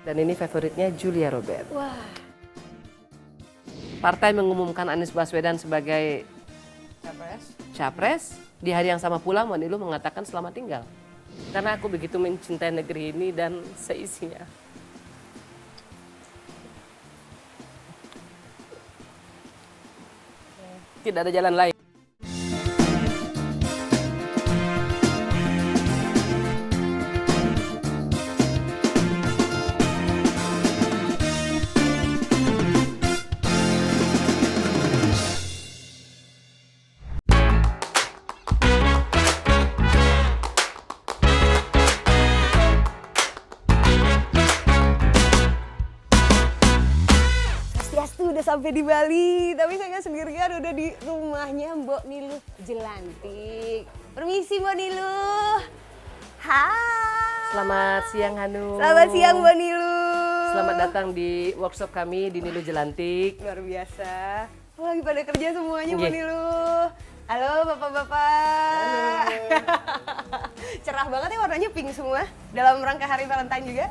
Dan ini favoritnya Julia Robert. Wah. Partai mengumumkan Anies Baswedan sebagai capres. Di hari yang sama pula Mbak Nilu mengatakan selamat tinggal. Karena aku begitu mencintai negeri ini dan seisinya. Tidak ada jalan lain. Swastiastu udah sampai di Bali, tapi saya nggak sendirian, udah di rumahnya Mbok Niluh Jelantik. Permisi Mbok Niluh. Hai. Selamat siang Hanum. Selamat siang Mbok Niluh. Selamat datang di workshop kami di Niluh Jelantik. Luar biasa. Oh, lagi pada kerja semuanya Mbok Nggih. Niluh. Halo bapak-bapak. Cerah banget ya warnanya pink semua. Dalam rangka Hari Valentine juga.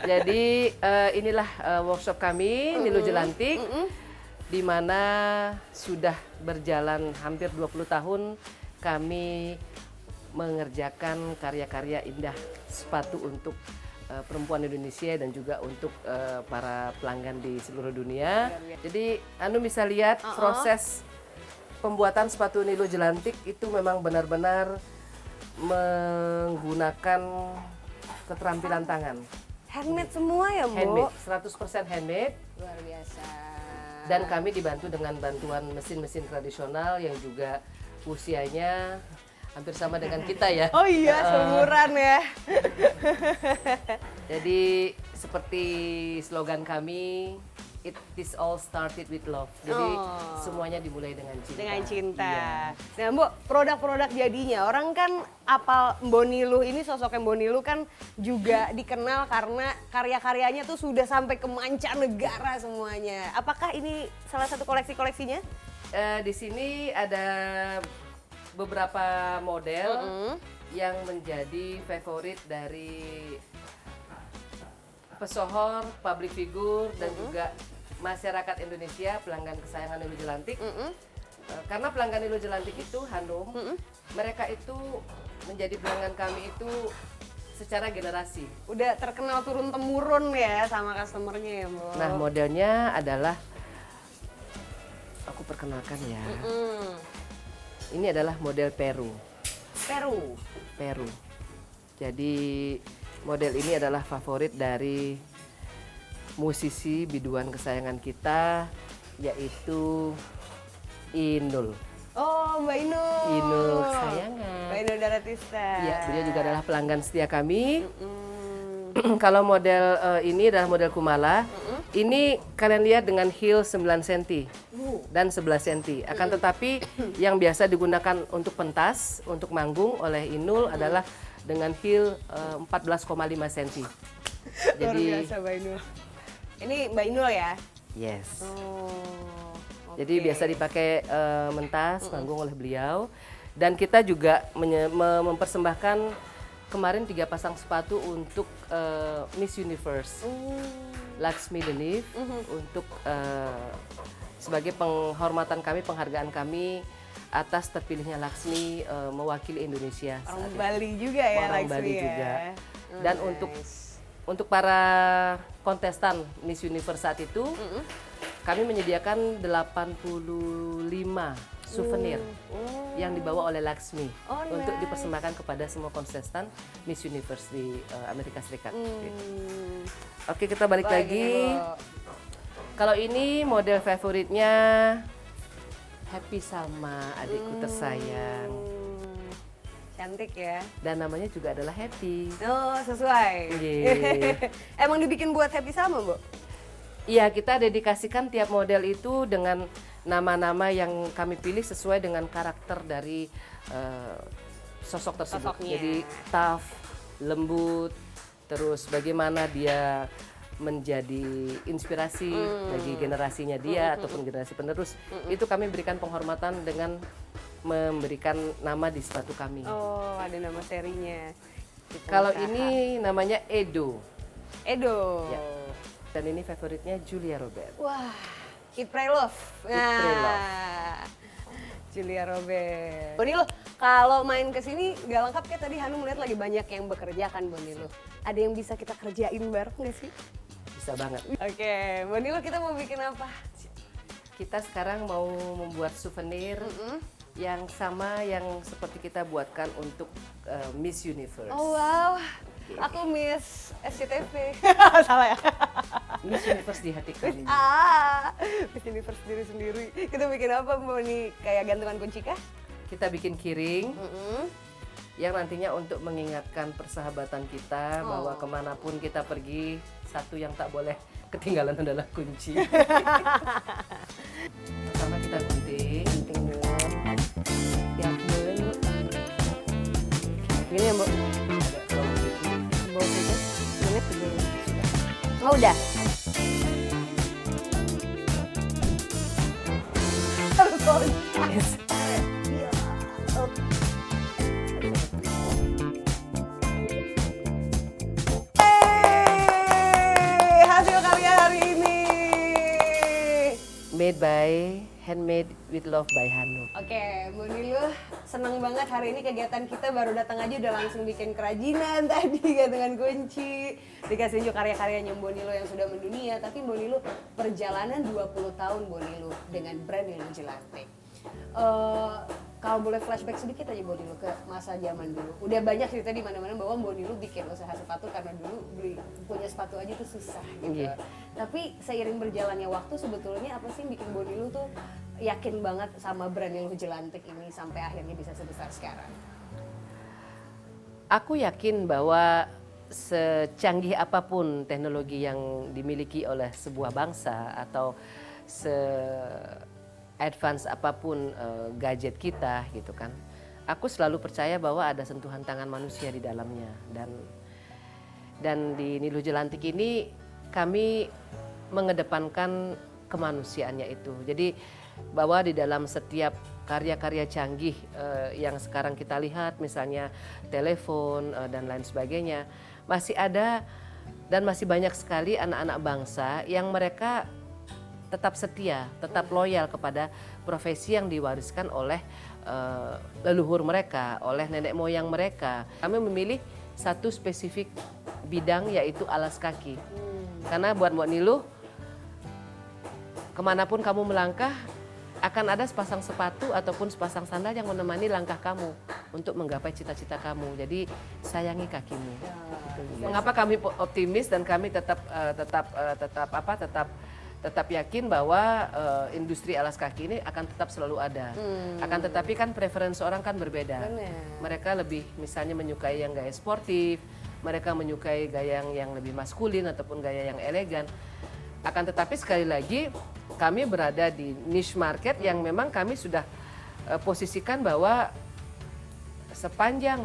Jadi inilah workshop kami Niluh Jelantik, di mana sudah berjalan hampir 20 tahun kami mengerjakan karya-karya indah sepatu untuk perempuan Indonesia dan juga untuk para pelanggan di seluruh dunia. Jadi Anu bisa lihat proses pembuatan sepatu Niluh Jelantik itu memang benar-benar menggunakan keterampilan tangan. Handmade semua ya Mbok? Handmade, 100% handmade. Luar biasa. Dan kami dibantu dengan bantuan mesin-mesin tradisional yang juga usianya hampir sama dengan kita ya. Oh iya, seumuran ya. Jadi seperti slogan kami, it is all started with love. Jadi semuanya dimulai dengan cinta. Dengan cinta. Iya. Nah Mbok, produk-produk jadinya, orang kan apal Mbok Niluh ini, sosoknya Mbok Niluh kan juga dikenal karena karya-karyanya tuh sudah sampai ke mancanegara semuanya. Apakah ini salah satu koleksi-koleksinya? Di sini ada beberapa model yang menjadi favorit dari pesohor, public figure, dan juga masyarakat Indonesia, pelanggan kesayangan Niluh Jelantik. Karena pelanggan Niluh Jelantik itu, Hanum, mereka itu menjadi pelanggan kami itu secara generasi. Udah terkenal turun-temurun ya sama customernya ya Mbok? Nah, modelnya adalah, aku perkenalkan ya, ini adalah model Peru. Peru. Jadi model ini adalah favorit dari musisi biduan kesayangan kita, yaitu Inul. Oh, Mbak Inul. Inul kesayangan. Mbak Inul Daratista. Ya, beliau juga adalah pelanggan setia kami. Kalau model ini adalah model Kumala. Ini kalian lihat dengan heel 9 cm dan 11 cm. Akan tetapi yang biasa digunakan untuk pentas, untuk manggung oleh Inul adalah dengan heel 14,5 cm. Luar biasa Mbak Inul. Ini Mbak Inul ya? Yes. Oh, Jadi biasa dipakai mentas, manggung oleh beliau. Dan kita juga mempersembahkan kemarin 3 pasang sepatu untuk Miss Universe. Laksmi Denif untuk sebagai penghormatan kami, penghargaan kami atas terpilihnya Laksmi mewakili Indonesia. Orang Bali juga ya Orang Laksmi Bali ya? juga. Dan untuk para kontestan Miss Universe saat itu, kami menyediakan 85 souvenir yang dibawa oleh Laksmi untuk dipersembahkan kepada semua kontestan Miss Universe di Amerika Serikat. Oke, kita balik lagi. Kalau ini model favoritnya Happy Salma, adikku tersayang. Cantik ya. Dan namanya juga adalah Happy. Oh, sesuai. Yeay. Emang dibikin buat Happy Salma, Mbok? Iya, kita dedikasikan tiap model itu dengan nama-nama yang kami pilih sesuai dengan karakter dari sosok tersebut. Sosoknya. Jadi tough, lembut, terus bagaimana dia menjadi inspirasi bagi generasinya dia ataupun generasi penerus. Itu kami berikan penghormatan dengan memberikan nama di sepatu kami. Oh, ada nama serinya. Kalau ini namanya Edo. Edo. Ya. Dan ini favoritnya Julia Robert. Wah, Eat Pray Love. Pray Love. Julia Robert. Bonilo, kalau main ke sini gak lengkap kayak tadi Hanum melihat lagi banyak yang bekerja kan Bonilo. Ada yang bisa kita kerjain bareng nggak sih? Bisa banget. Oke, Bonilo kita mau bikin apa? Kita sekarang mau membuat souvenir yang sama yang seperti kita buatkan untuk Miss Universe. Oh wow, aku Miss SCTV. Salah ya? Miss Universe di hati kami. Miss Universe sendiri. Kita bikin apa Boni? Kayak gantungan kunci kah? Kita bikin kiring yang nantinya untuk mengingatkan persahabatan kita bahwa kemanapun kita pergi, satu yang tak boleh ketinggalan adalah kunci. Pertama kita gunting. Gunting dulu. Siap dulu. Gini ya, Mbak? Bawa saja. Menit dulu. Oh, udah. Yes. Hasil karya hari ini. Made by Handmade with Love by Hanum. Oke, Bu Nilu, senang banget hari ini kegiatan kita baru datang aja udah langsung bikin kerajinan tadi gantungan kunci. Dikasih tunjuk karya-karyanya Bu Nilu yang sudah mendunia, tapi Bu Nilu perjalanan 20 tahun Bu Nilu dengan brand Nilu Jelantik. Kalau boleh flashback sedikit aja Bu Nilu ke masa zaman dulu. Udah banyak cerita di mana-mana bahwa Bu Nilu bikin usaha sepatu karena dulu punya sepatu aja tuh susah gitu. Iya. Tapi seiring berjalannya waktu sebetulnya apa sih yang bikin Bu Nilu tuh yakin banget sama brand Nilu Jelantik ini sampai akhirnya bisa sebesar sekarang? Aku yakin bahwa secanggih apapun teknologi yang dimiliki oleh sebuah bangsa atau advance apapun gadget kita gitu kan, aku selalu percaya bahwa ada sentuhan tangan manusia di dalamnya, dan di Nilu Jelantik ini kami mengedepankan kemanusiaannya itu. Jadi bahwa di dalam setiap karya-karya canggih yang sekarang kita lihat, misalnya telepon dan lain sebagainya, masih ada dan masih banyak sekali anak-anak bangsa yang mereka tetap setia, tetap loyal kepada profesi yang diwariskan oleh leluhur mereka, oleh nenek moyang mereka. Kami memilih satu spesifik bidang yaitu alas kaki. Karena buat Mbak Nilu, kemanapun kamu melangkah, akan ada sepasang sepatu ataupun sepasang sandal yang menemani langkah kamu untuk menggapai cita-cita kamu. Jadi sayangi kakimu. Mengapa kami optimis dan kami tetap yakin bahwa industri alas kaki ini akan tetap selalu ada. Akan tetapi kan preferensi orang kan berbeda. Bener. Mereka lebih misalnya menyukai yang gaya sportif, mereka menyukai gaya yang lebih maskulin ataupun gaya yang elegan. Akan tetapi sekali lagi kami berada di niche market yang memang kami sudah posisikan bahwa sepanjang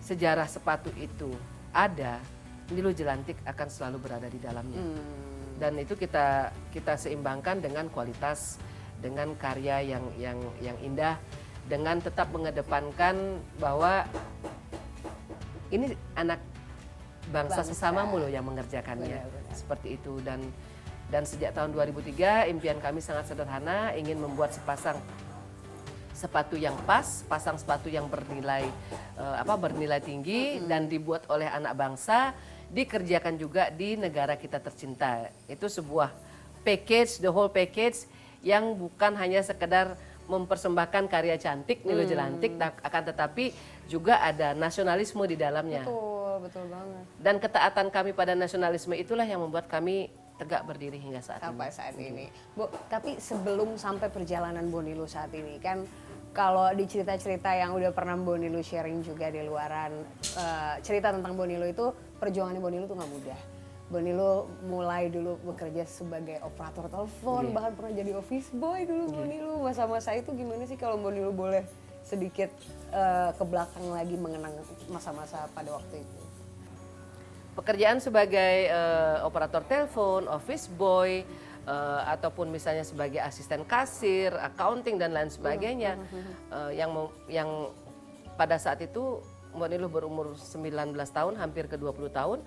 sejarah sepatu itu ada, Nilu Jelantik akan selalu berada di dalamnya. Dan itu kita seimbangkan dengan kualitas, dengan karya yang indah, dengan tetap mengedepankan bahwa ini anak bangsa sesamamu loh yang mengerjakannya. Benar. Seperti itu. Dan sejak tahun 2003 impian kami sangat sederhana, ingin membuat sepasang sepatu yang pas, pasang sepatu yang bernilai tinggi dan dibuat oleh anak bangsa, dikerjakan juga di negara kita tercinta. Itu sebuah package, the whole package yang bukan hanya sekedar mempersembahkan karya cantik Nilu Jelantik, akan tetapi juga ada nasionalisme di dalamnya. Betul banget. Dan ketaatan kami pada nasionalisme itulah yang membuat kami tegak berdiri hingga sampai saat ini. Bu, tapi sebelum sampai perjalanan Bu Nilu saat ini kan, kalau di cerita-cerita yang udah pernah Bu Nilu sharing juga di luaran, cerita tentang Bu Nilu itu, perjuangan Bu Nilu tuh nggak mudah. Bu Nilu mulai dulu bekerja sebagai operator telepon, bahkan pernah jadi office boy dulu Bu Nilu. Masa-masa itu gimana sih kalau Bu Nilu boleh sedikit ke belakang lagi mengenang masa-masa pada waktu itu? Pekerjaan sebagai operator telepon, office boy, ataupun misalnya sebagai asisten kasir, accounting dan lain sebagainya, yang pada saat itu Mbak Nilu berumur 19 tahun, hampir ke 20 tahun,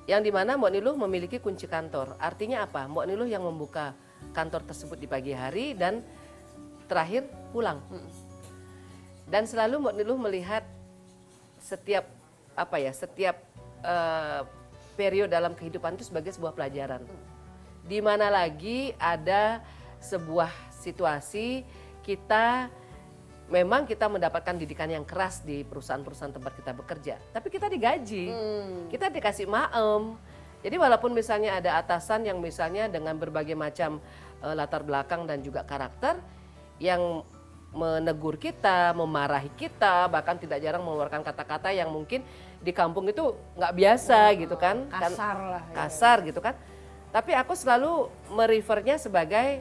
yang dimana Mbok Niluh memiliki kunci kantor. Artinya apa? Mbok Niluh yang membuka kantor tersebut di pagi hari dan terakhir pulang. Dan selalu Mbok Niluh melihat setiap periode dalam kehidupan itu sebagai sebuah pelajaran. Di mana lagi ada sebuah situasi memang kita mendapatkan didikan yang keras di perusahaan-perusahaan tempat kita bekerja, tapi kita digaji, kita dikasih maem. Jadi walaupun misalnya ada atasan yang misalnya dengan berbagai macam latar belakang dan juga karakter yang menegur kita, memarahi kita, bahkan tidak jarang mengeluarkan kata-kata yang mungkin di kampung itu nggak biasa gitu kan. Kasar lah. Kasar gitu kan. Tapi aku selalu merefernya sebagai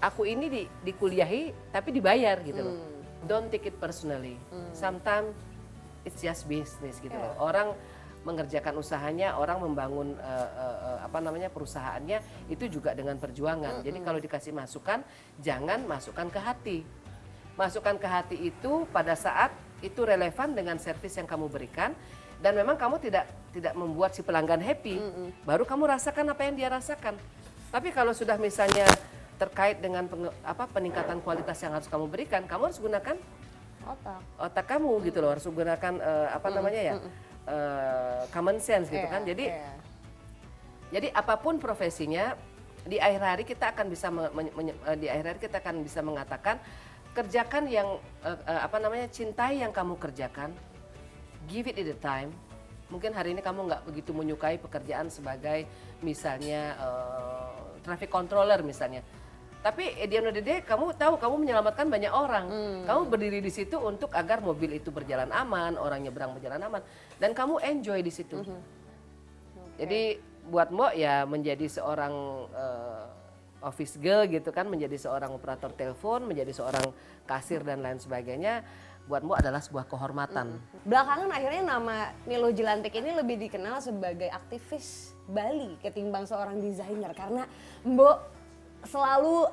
aku ini dikuliahi tapi dibayar gitu loh. Don't take it personally. Sometimes it's just business gitu loh. Orang mengerjakan usahanya, orang membangun perusahaannya itu juga dengan perjuangan. Jadi kalau dikasih masukan, jangan masukkan ke hati. Masukkan ke hati itu pada saat itu relevan dengan servis yang kamu berikan dan memang kamu tidak membuat si pelanggan happy. Baru kamu rasakan apa yang dia rasakan. Tapi kalau sudah misalnya terkait dengan peningkatan kualitas yang harus kamu berikan, kamu harus gunakan otak kamu gitu loh, harus gunakan common sense gitu kan. Jadi apapun profesinya, di akhir hari kita akan bisa mengatakan kerjakan yang cintai yang kamu kerjakan, give it the time. Mungkin hari ini kamu nggak begitu menyukai pekerjaan sebagai misalnya traffic controller misalnya. Tapi at the end of the day kamu tahu kamu menyelamatkan banyak orang. Kamu berdiri di situ untuk agar mobil itu berjalan aman, orang nyebrang berjalan aman, dan kamu enjoy di situ. Jadi buat Mbok ya menjadi seorang office girl gitu kan, menjadi seorang operator telepon, menjadi seorang kasir dan lain sebagainya, buat Mbok adalah sebuah kehormatan. Belakangan akhirnya nama Niluh Jelantik ini lebih dikenal sebagai aktivis Bali ketimbang seorang desainer karena Mbok selalu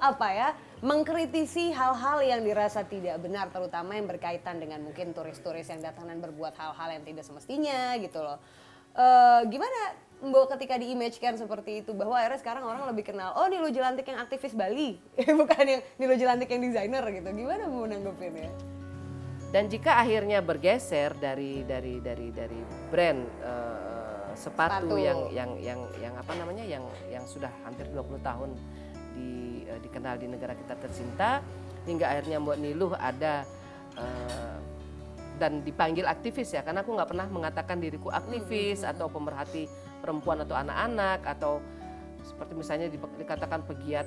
mengkritisi hal-hal yang dirasa tidak benar, terutama yang berkaitan dengan mungkin turis-turis yang datang dan berbuat hal-hal yang tidak semestinya gitu loh. Gimana Mbok ketika di-image-kan seperti itu bahwa akhirnya sekarang orang lebih kenal Niluh Jelantik yang aktivis Bali bukan yang Niluh Jelantik yang desainer gitu. Gimana mau nanggepinnya? Dan jika akhirnya bergeser dari brand sepatu yang sudah hampir 20 tahun dikenal di negara kita tercinta, hingga akhirnya Mbok Niluh ada dan dipanggil aktivis ya, karena aku nggak pernah mengatakan diriku aktivis atau pemerhati perempuan atau anak-anak atau seperti misalnya dikatakan pegiat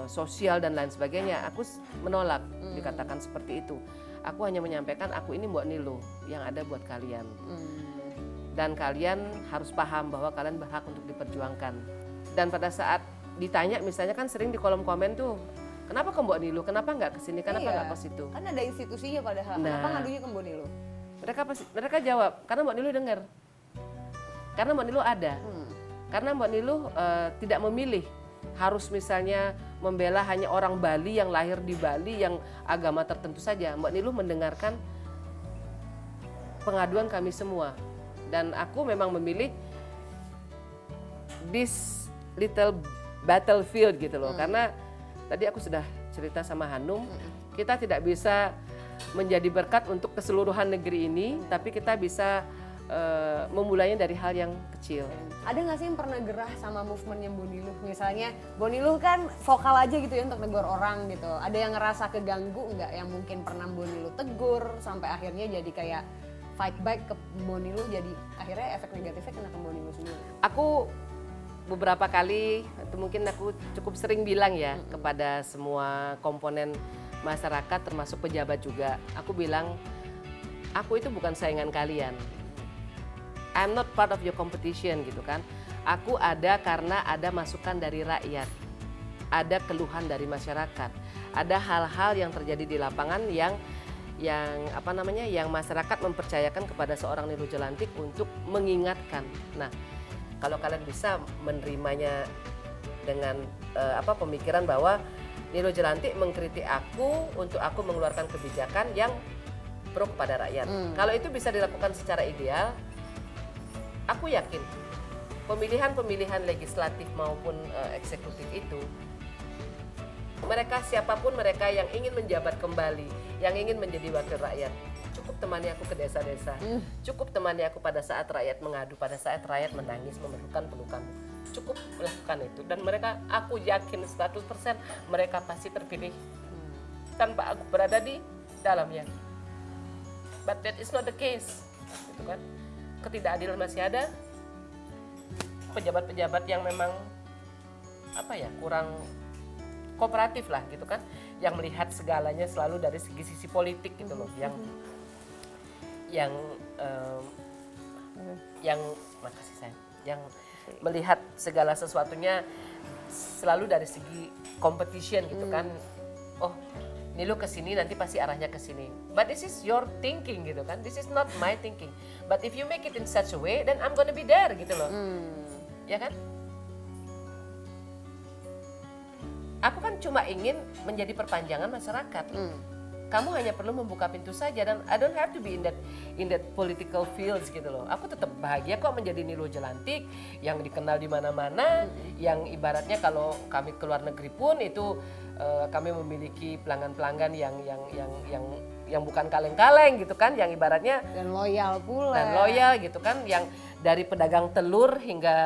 sosial dan lain sebagainya. Aku menolak dikatakan seperti itu. Aku hanya menyampaikan aku ini Mbok Niluh yang ada buat kalian. Dan kalian harus paham bahwa kalian berhak untuk diperjuangkan. Dan pada saat ditanya misalnya kan sering di kolom komen tuh, kenapa ke Mbok Niluh, kenapa nggak ke sini, kenapa nggak ke situ? Kan ada institusinya padahal, kenapa ngadunya ke Mbok Niluh? Mereka jawab, karena Mbok Niluh dengar. Karena Mbok Niluh ada. Karena Mbok Niluh tidak memilih harus misalnya membela hanya orang Bali yang lahir di Bali yang agama tertentu saja. Mbok Niluh mendengarkan pengaduan kami semua. Dan aku memang memilih this little battlefield gitu loh. Karena tadi aku sudah cerita sama Hanum, kita tidak bisa menjadi berkat untuk keseluruhan negeri ini, tapi kita bisa memulainya dari hal yang kecil. Ada nggak sih yang pernah gerah sama movementnya Mbok Niluh? Misalnya Mbok Niluh kan vokal aja gitu ya untuk tegur orang gitu. Ada yang ngerasa keganggu nggak yang mungkin pernah Mbok Niluh tegur sampai akhirnya jadi kayak fight back ke Mbok Niluh, jadi akhirnya efek negatifnya kena ke Mbok Niluh sendiri? Aku beberapa kali, atau mungkin aku cukup sering bilang ya kepada semua komponen masyarakat termasuk pejabat juga. Aku bilang, aku itu bukan saingan kalian. I'm not part of your competition gitu kan. Aku ada karena ada masukan dari rakyat. Ada keluhan dari masyarakat. Ada hal-hal yang terjadi di lapangan yang masyarakat mempercayakan kepada seorang Niluh Jelantik untuk mengingatkan. Nah, kalau kalian bisa menerimanya dengan pemikiran bahwa Niluh Jelantik mengkritik aku untuk aku mengeluarkan kebijakan yang pro kepada rakyat. Kalau itu bisa dilakukan secara ideal, aku yakin pemilihan legislatif maupun eksekutif itu, mereka siapapun mereka yang ingin menjabat kembali, yang ingin menjadi wakil rakyat, cukup temani aku ke desa-desa, cukup temani aku pada saat rakyat mengadu, pada saat rakyat menangis memerlukan pelukan, cukup melakukan itu. Dan mereka, aku yakin 100% mereka pasti terpilih tanpa aku berada di dalamnya. But that is not the case, gitu kan? Ketidakadilan masih ada, pejabat-pejabat yang memang kurang kooperatif lah gitu kan, yang melihat segalanya selalu dari sisi politik gitu loh, yang makasih sayang, yang melihat segala sesuatunya selalu dari segi competition gitu kan. Oh, ini lu kesini nanti pasti arahnya kesini. But this is your thinking gitu kan. This is not my thinking. But if you make it in such a way, then I'm gonna be there gitu loh. Ya kan? Aku kan cuma ingin menjadi perpanjangan masyarakat. Kamu hanya perlu membuka pintu saja, dan I don't have to be in that political fields gitu loh. Aku tetap bahagia kok menjadi Nilo Jelantik yang dikenal di mana-mana, yang ibaratnya kalau kami ke luar negeri pun itu kami memiliki pelanggan-pelanggan yang bukan kaleng-kaleng gitu kan, yang ibaratnya Dan loyal pula. dan loyal gitu kan, yang dari pedagang telur hingga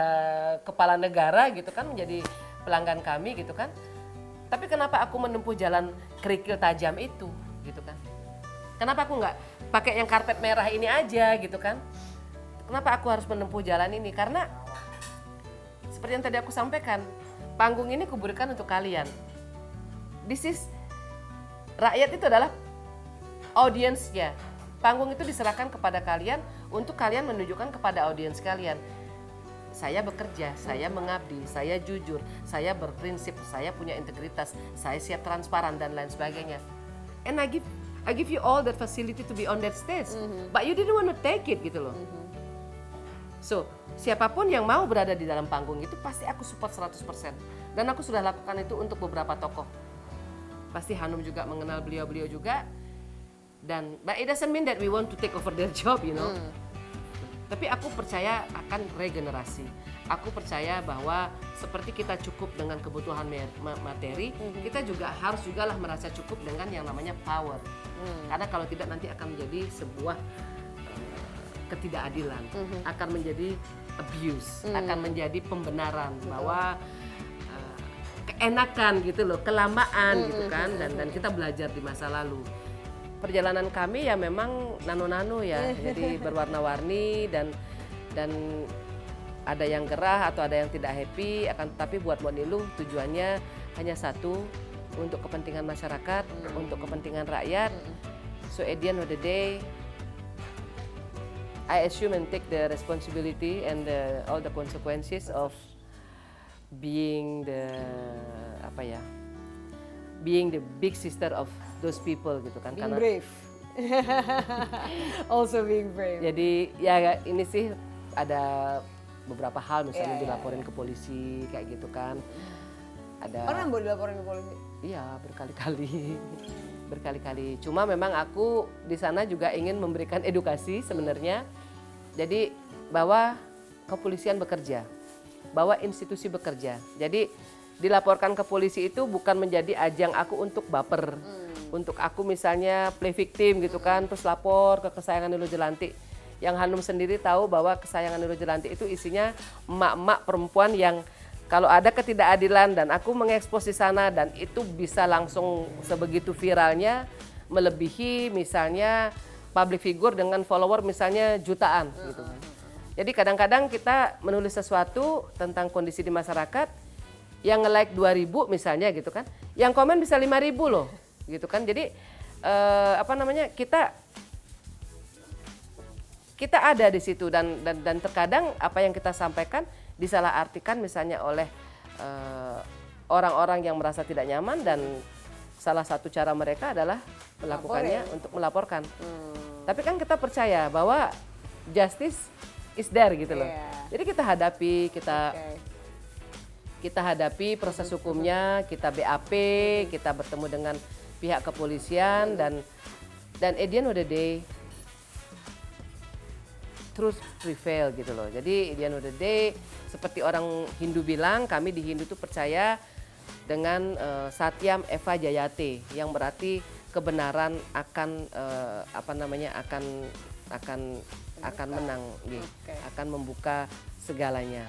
kepala negara gitu kan menjadi pelanggan kami gitu kan. Tapi kenapa aku menempuh jalan kerikil tajam itu gitu kan? Kenapa aku nggak pakai yang karpet merah ini aja gitu kan? Kenapa aku harus menempuh jalan ini? Karena seperti yang tadi aku sampaikan, panggung ini kuberikan untuk kalian. Rakyat itu adalah audiensnya. Panggung itu diserahkan kepada kalian untuk kalian menunjukkan kepada audiens kalian. Saya bekerja, saya mengabdi, saya jujur, saya berprinsip, saya punya integritas, saya siap transparan dan lain sebagainya. And I give you all that facility to be on that stage, but you didn't want to take it gitu loh. So, siapapun yang mau berada di dalam panggung itu pasti aku support 100%. Dan aku sudah lakukan itu untuk beberapa tokoh. Pasti Hanum juga mengenal beliau-beliau juga. But it doesn't mean that we want to take over their job, you know. Tapi aku percaya akan regenerasi. Aku percaya bahwa seperti kita cukup dengan kebutuhan materi, kita juga harus lah merasa cukup dengan yang namanya power. Karena kalau tidak nanti akan menjadi sebuah ketidakadilan, akan menjadi abuse, akan menjadi pembenaran bahwa keenakan gitu loh, kelamaan gitu kan, dan kita belajar di masa lalu. Perjalanan kami ya memang nano-nano ya, jadi berwarna-warni dan ada yang gerah atau ada yang tidak happy, tapi buat Mbok tujuannya hanya satu, untuk kepentingan masyarakat, untuk kepentingan rakyat. So at the end of the day, I assume and take the responsibility and all the consequences of being the big sister of those people gitu kan. Being brave. Also being brave. Jadi ya ini sih ada beberapa hal misalnya dilaporin ke polisi kayak gitu kan. Pernah Mbok dilaporin ke polisi? Iya, berkali-kali. Cuma memang aku di sana juga ingin memberikan edukasi sebenarnya. Jadi bahwa kepolisian bekerja, bahwa institusi bekerja. Jadi dilaporkan ke polisi itu bukan menjadi ajang aku untuk baper. Untuk aku misalnya play victim gitu kan, terus lapor ke kesayangan Nilo Jelantik. Yang Hanum sendiri tahu bahwa kesayangan Nilo Jelantik itu isinya emak-emak perempuan yang kalau ada ketidakadilan dan aku mengekspos di sana, dan itu bisa langsung sebegitu viralnya, melebihi misalnya public figure dengan follower misalnya jutaan gitu. Jadi kadang-kadang kita menulis sesuatu tentang kondisi di masyarakat, yang nge-like 2.000 misalnya gitu kan, yang komen bisa 5.000 loh gitu kan. Jadi kita ada di situ, dan terkadang apa yang kita sampaikan disalahartikan misalnya oleh orang-orang yang merasa tidak nyaman, dan salah satu cara mereka adalah melakukannya untuk melaporkan. Tapi kan kita percaya bahwa justice is there gitu loh. Jadi kita hadapi, kita hadapi proses hukumnya, kita BAP, kita bertemu dengan pihak kepolisian, dan at the end of the day truth prevail gitu loh. Jadi di end of the day, seperti orang Hindu bilang, kami di Hindu tuh percaya dengan Satyam Eva Jayate, yang berarti kebenaran akan akan menang, akan membuka segalanya.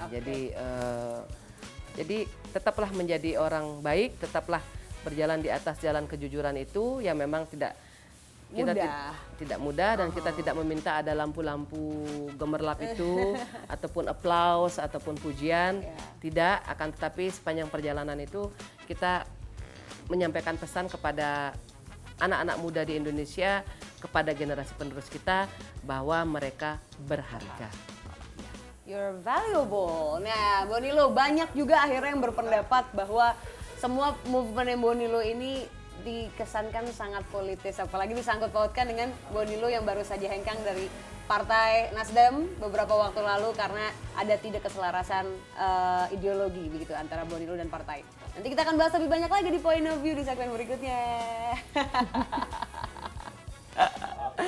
Jadi tetaplah menjadi orang baik, tetaplah berjalan di atas jalan kejujuran itu yang memang tidak mudah dan kita tidak meminta ada lampu-lampu gemerlap itu ataupun applause ataupun pujian, tidak, akan tetapi sepanjang perjalanan itu kita menyampaikan pesan kepada anak-anak muda di Indonesia, kepada generasi penerus kita bahwa mereka berharga. You're valuable. Nah, Bonilo, banyak juga akhirnya yang berpendapat bahwa semua movement Bonilo ini dikesankan sangat politis, apalagi disangkut pautkan dengan Bonilo yang baru saja hengkang dari Partai Nasdem beberapa waktu lalu karena ada tidak keselarasan ideologi begitu antara Bonilo dan partai. Nanti kita akan bahas lebih banyak lagi di Point of View di segmen berikutnya.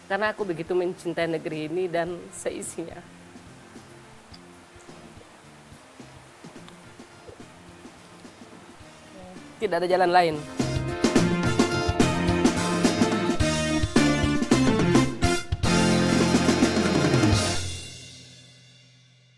Karena aku begitu mencintai negeri ini dan seisinya. Tidak ada jalan lain.